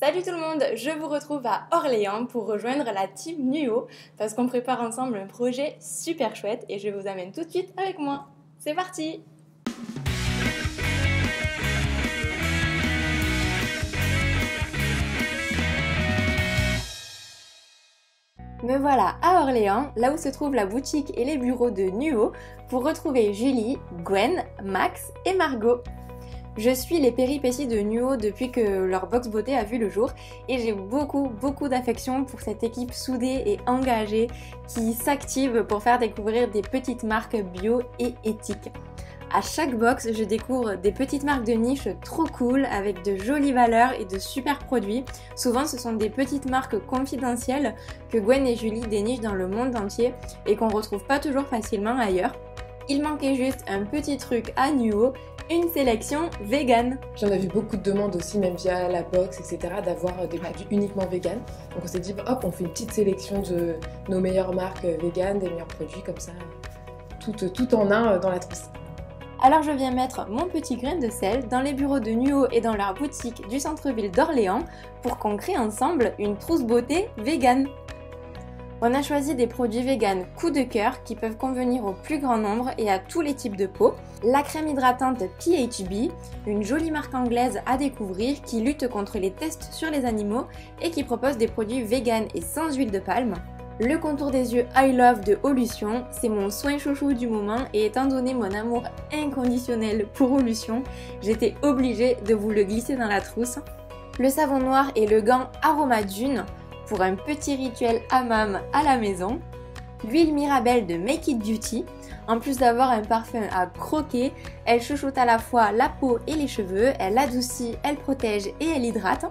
Salut tout le monde, je vous retrouve à Orléans pour rejoindre la team Nuo parce qu'on prépare ensemble un projet super chouette et je vous amène tout de suite avec moi. C'est parti! Me voilà à Orléans, là où se trouve la boutique et les bureaux de Nuo pour retrouver Julie, Gwen, Max et Margot. Je suis les péripéties de Nuo depuis que leur box beauté a vu le jour et j'ai beaucoup d'affection pour cette équipe soudée et engagée qui s'active pour faire découvrir des petites marques bio et éthiques. À chaque box, je découvre des petites marques de niche trop cool avec de jolies valeurs et de super produits. Souvent, ce sont des petites marques confidentielles que Gwen et Julie dénichent dans le monde entier et qu'on retrouve pas toujours facilement ailleurs. Il manquait juste un petit truc à Nuo, une sélection vegan. J'en ai vu beaucoup de demandes aussi, même via la box, etc., d'avoir des produits uniquement vegan. Donc on s'est dit, hop, on fait une petite sélection de nos meilleures marques vegan, des meilleurs produits, comme ça, tout en un dans la trousse. Alors je viens mettre mon petit grain de sel dans les bureaux de Nuo et dans leur boutique du centre-ville d'Orléans pour qu'on crée ensemble une trousse beauté vegan. On a choisi des produits vegan coup de cœur qui peuvent convenir au plus grand nombre et à tous les types de peau. La crème hydratante PHB, une jolie marque anglaise à découvrir qui lutte contre les tests sur les animaux et qui propose des produits vegan et sans huile de palme. Le contour des yeux I Love de Olution, c'est mon soin chouchou du moment et étant donné mon amour inconditionnel pour Olution, j'étais obligée de vous le glisser dans la trousse. Le savon noir et le gant Aroma Dune pour un petit rituel hammam à la maison. L'huile Mirabelle de Make It Beauty, en plus d'avoir un parfum à croquer, elle chouchoute à la fois la peau et les cheveux, elle adoucit, elle protège et elle hydrate.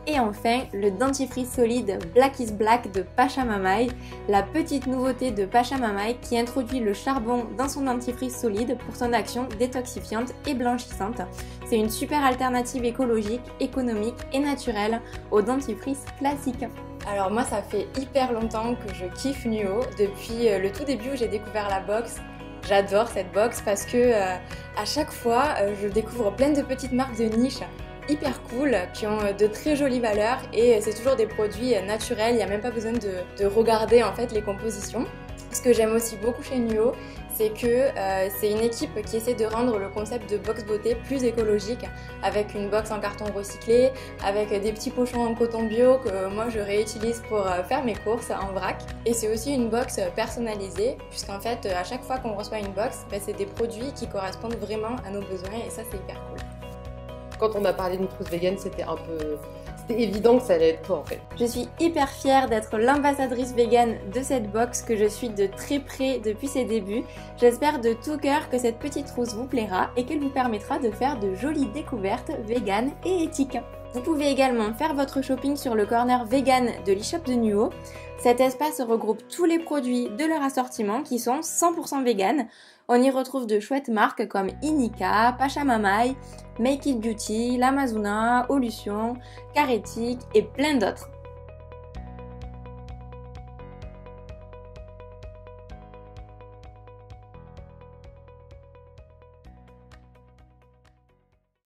Et enfin, le dentifrice solide Black is Black de Pachamamaï, la petite nouveauté de Pachamamaï qui introduit le charbon dans son dentifrice solide pour son action détoxifiante et blanchissante. C'est une super alternative écologique, économique et naturelle au dentifrice classique. Alors moi ça fait hyper longtemps que je kiffe Nuo, depuis le tout début où j'ai découvert la box. J'adore cette box parce que à chaque fois je découvre plein de petites marques de niche hyper cool, qui ont de très jolies valeurs et c'est toujours des produits naturels, il n'y a même pas besoin de regarder en fait les compositions. Ce que j'aime aussi beaucoup chez Nuo, c'est que c'est une équipe qui essaie de rendre le concept de box beauté plus écologique avec une box en carton recyclé, avec des petits pochons en coton bio que moi je réutilise pour faire mes courses en vrac. Et c'est aussi une box personnalisée puisqu'en fait à chaque fois qu'on reçoit une box, c'est des produits qui correspondent vraiment à nos besoins et ça c'est hyper cool. Quand on a parlé d'une trousse vegan, c'était évident que ça allait être toi en fait. Je suis hyper fière d'être l'ambassadrice vegan de cette box que je suis de très près depuis ses débuts. J'espère de tout cœur que cette petite trousse vous plaira et qu'elle vous permettra de faire de jolies découvertes vegan et éthiques. Vous pouvez également faire votre shopping sur le corner vegan de l'e-shop de Nuo. Cet espace regroupe tous les produits de leur assortiment qui sont 100% vegan. On y retrouve de chouettes marques comme Inika, Pachamamaï, Make It Beauty, L'Amazona, Olution, Caretic et plein d'autres.